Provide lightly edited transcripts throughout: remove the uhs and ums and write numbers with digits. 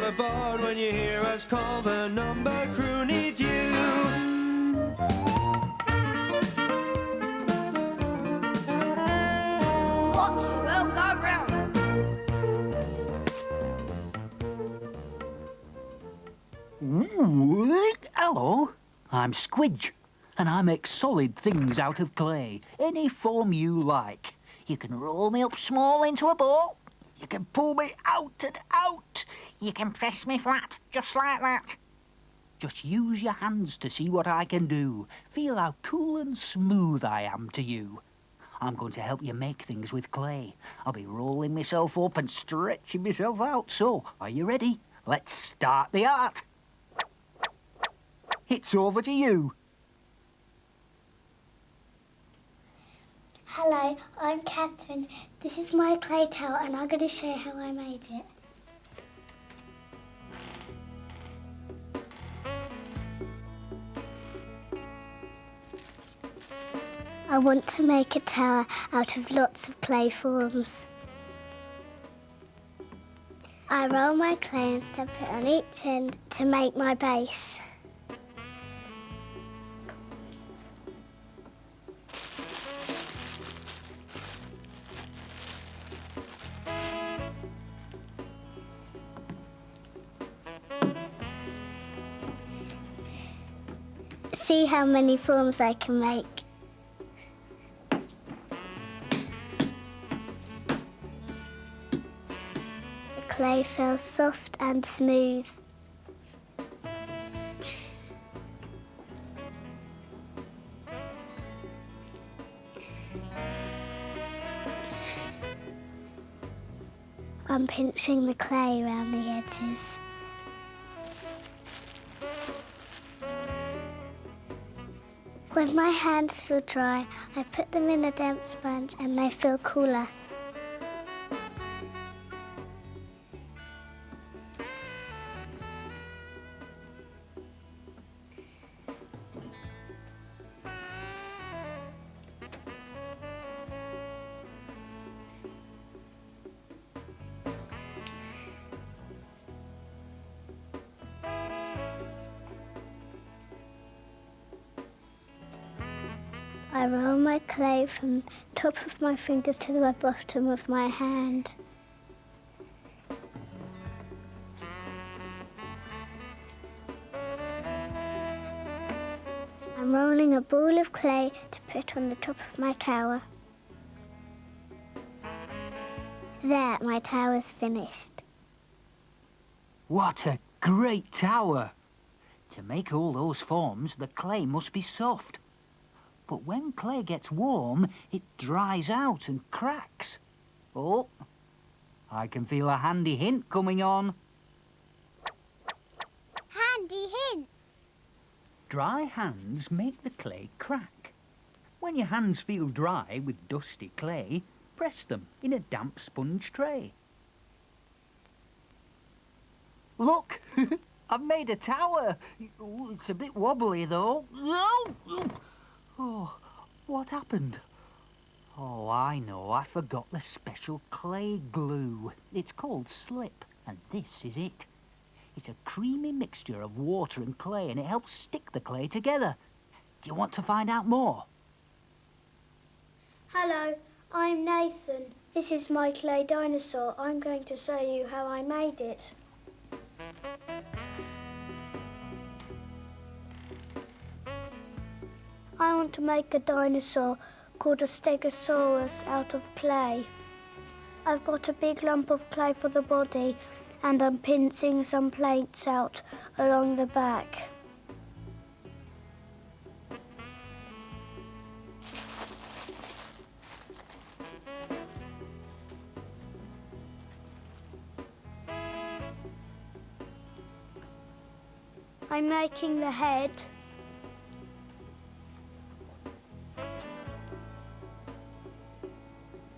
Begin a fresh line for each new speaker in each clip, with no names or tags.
aboard when you hear us call. The number crew needs you.
Watch, we'll go round.
Ooh, hello, I'm Squidge, and I make solid things out of clay, any form you like. You can roll me up small into a ball, you can pull me out and out, you can press me flat, just like that. Just use your hands to see what I can do. Feel how cool and smooth I am to you. I'm going to help you make things with clay. I'll be rolling myself up and stretching myself out, so are you ready? Let's start the art. It's over to you.
Hello, I'm Catherine. This is my clay tower and I'm going to show you how I made it. I want to make a tower out of lots of clay forms. I roll my clay and stamp it on each end to make my base. See how many forms I can make. The clay feels soft and smooth. I'm pinching the clay around the edges. When my hands feel dry, I put them in a damp sponge and they feel cooler. I roll my clay from the top of my fingers to the bottom of my hand. I'm rolling a ball of clay to put on the top of my tower. There, my tower's finished.
What a great tower! To make all those forms, the clay must be soft. But when clay gets warm, it dries out and cracks. Oh, I can feel a handy hint coming on.
Handy hint!
Dry hands make the clay crack. When your hands feel dry with dusty clay, press them in a damp sponge tray. Look! I've made a tower. Ooh, it's a bit wobbly, though. Oh, what happened? Oh, I know. I forgot the special clay glue. It's called Slip, and this is it. It's a creamy mixture of water and clay, and it helps stick the clay together. Do you want to find out more?
Hello, I'm Nathan. This is my clay dinosaur. I'm going to show you how I made it. I want to make a dinosaur called a Stegosaurus out of clay. I've got a big lump of clay for the body and I'm pinching some plates out along the back. I'm making the head.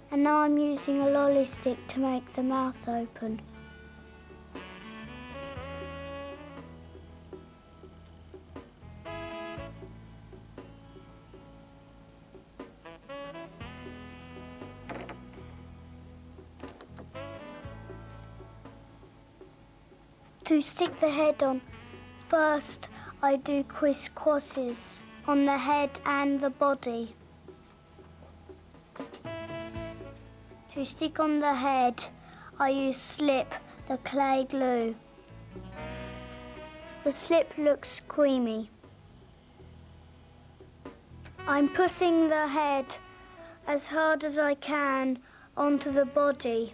And now I'm using a lolly stick to make the mouth open. To stick the head on, first I do crisscrosses on the head and the body. To stick on the head, I use slip, the clay glue. The slip looks creamy. I'm pushing the head as hard as I can onto the body.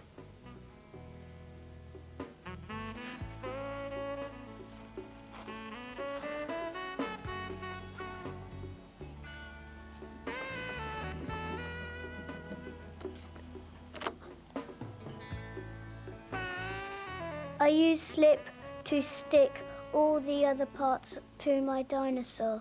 I use slip to stick all the other parts to my dinosaur.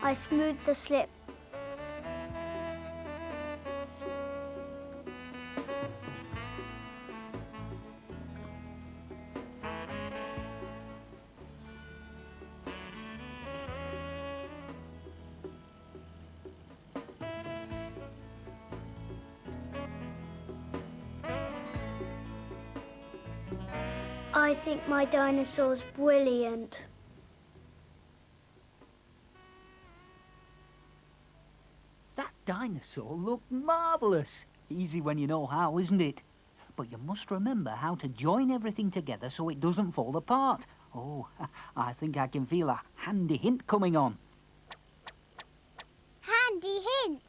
I smooth the slip. I think my dinosaur's brilliant.
That dinosaur looked marvellous. Easy when you know how, isn't it? But you must remember how to join everything together so it doesn't fall apart. Oh, I think I can feel a handy hint coming on.
Handy hint.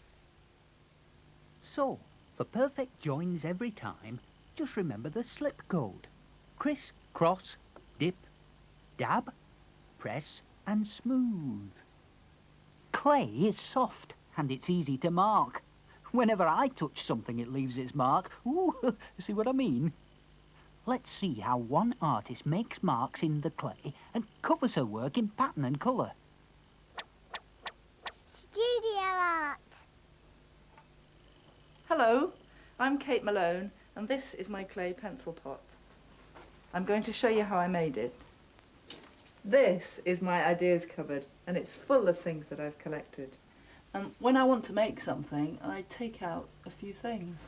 So, for perfect joins every time, just remember the slip code. Criss, cross, dip, dab, press and smooth. Clay is soft and it's easy to mark. Whenever I touch something, it leaves its mark. Ooh, see what I mean? Let's see how one artist makes marks in the clay and covers her work in pattern and colour.
Studio art.
Hello, I'm Kate Malone, and this is my clay pencil pot. I'm going to show you how I made it. This is my ideas cupboard, and it's full of things that I've collected. And when I want to make something, I take out a few things.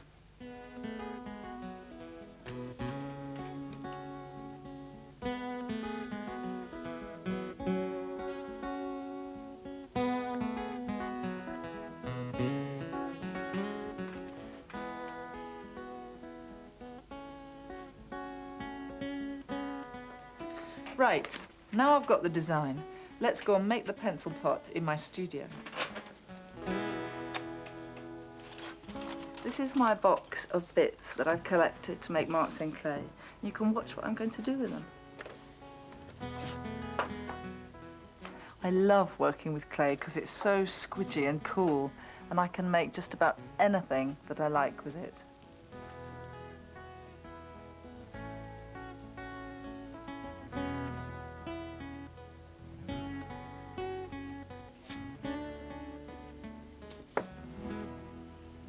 Right, now I've got the design. Let's go and make the pencil pot in my studio. This is my box of bits that I've collected to make marks in clay. You can watch what I'm going to do with them. I love working with clay because it's so squidgy and cool, and I can make just about anything that I like with it.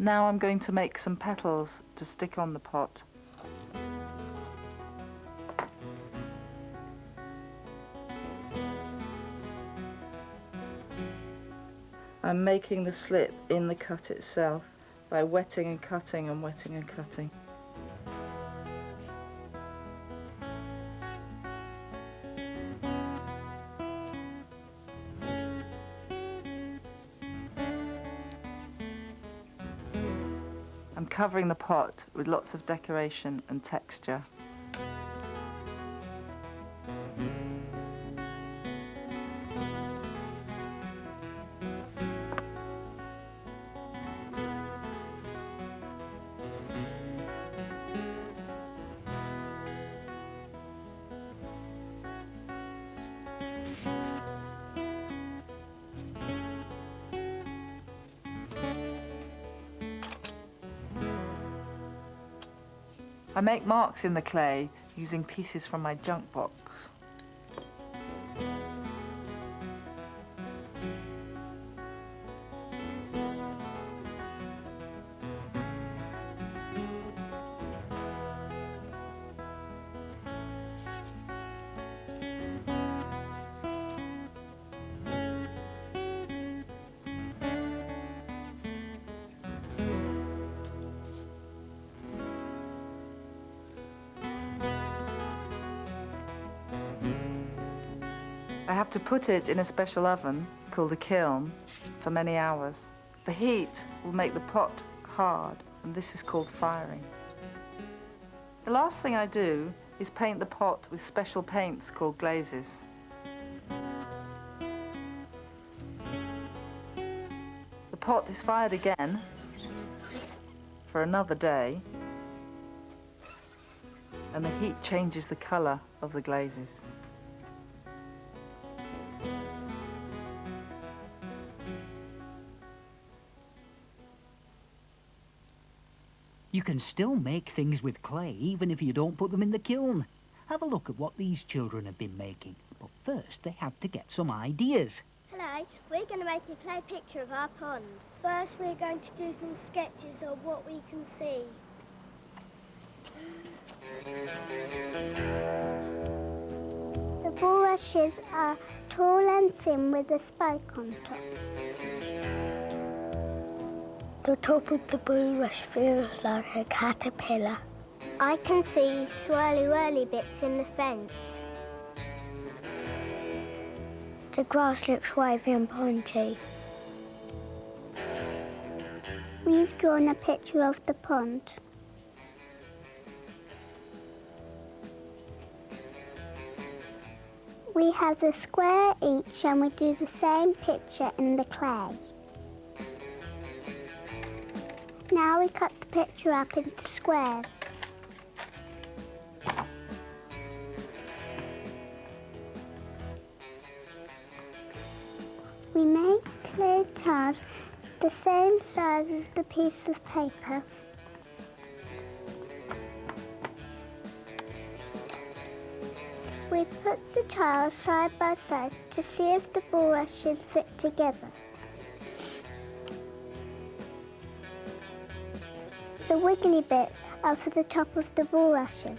Now I'm going to make some petals to stick on the pot. I'm making the slip in the cut itself by wetting and cutting and wetting and cutting. I'm covering the pot with lots of decoration and texture. I make marks in the clay using pieces from my junk box. have to put it in a special oven called a kiln for many hours. The heat will make the pot hard, and this is called firing. The last thing I do is paint the pot with special paints called glazes. The pot is fired again for another day, and the heat changes the colour of the glazes.
You can still make things with clay even if you don't put them in the kiln. Have a look at what these children have been making. But first they have to get some ideas.
Hello, we're going to make a clay picture of our pond.
First, we're going to do some sketches of what we can see. The bulrushes are tall and thin with a spike on top. The top of the bulrush feels like a caterpillar.
I can see swirly-whirly bits in the fence.
The grass looks wavy and pointy.
We've drawn a picture of the pond. We have a square each and we do the same picture in the clay. Now we cut the picture up into squares. We make clear tiles the same size as the piece of paper. We put the tiles side by side to see if the bulrushes fit together. The wiggly bits are for the top of the bulrushes.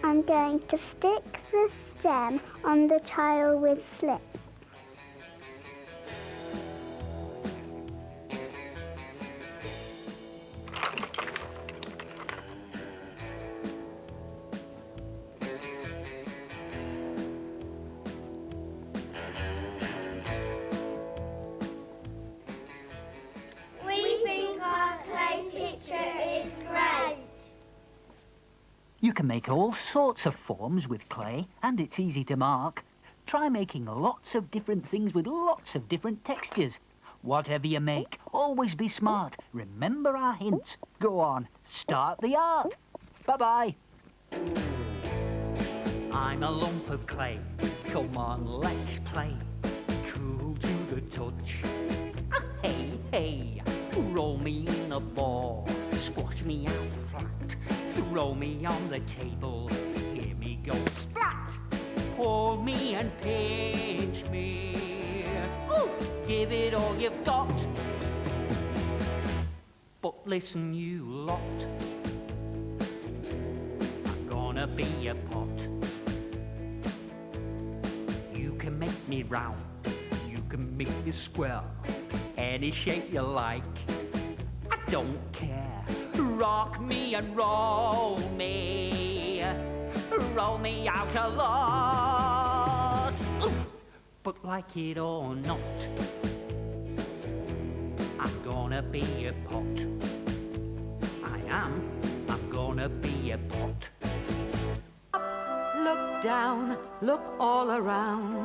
I'm going to stick the stem on the tile with slip. We think our clay picture is great.
You can make all sorts of forms with clay, and it's easy to mark. Try making lots of different things with lots of different textures. Whatever you make, always be smart. Remember our hints. Go on, start the art. Bye-bye. I'm a lump of clay. Come on, let's play. Cool to the touch. Ah, hey, hey. Roll me in a ball. Squash me out flat. Roll me on the table. Hear me go splat. Hold me and pinch me. Ooh, give it all you've got. But listen, you lot. I'm gonna be a pot. You can make me round. You can make me square. Any shape you like. I don't care. Rock me and roll me. Roll me out a lot. Ooh. But like it or not, I'm gonna be a pot. I'm gonna be a pot. Up, look down, look all around.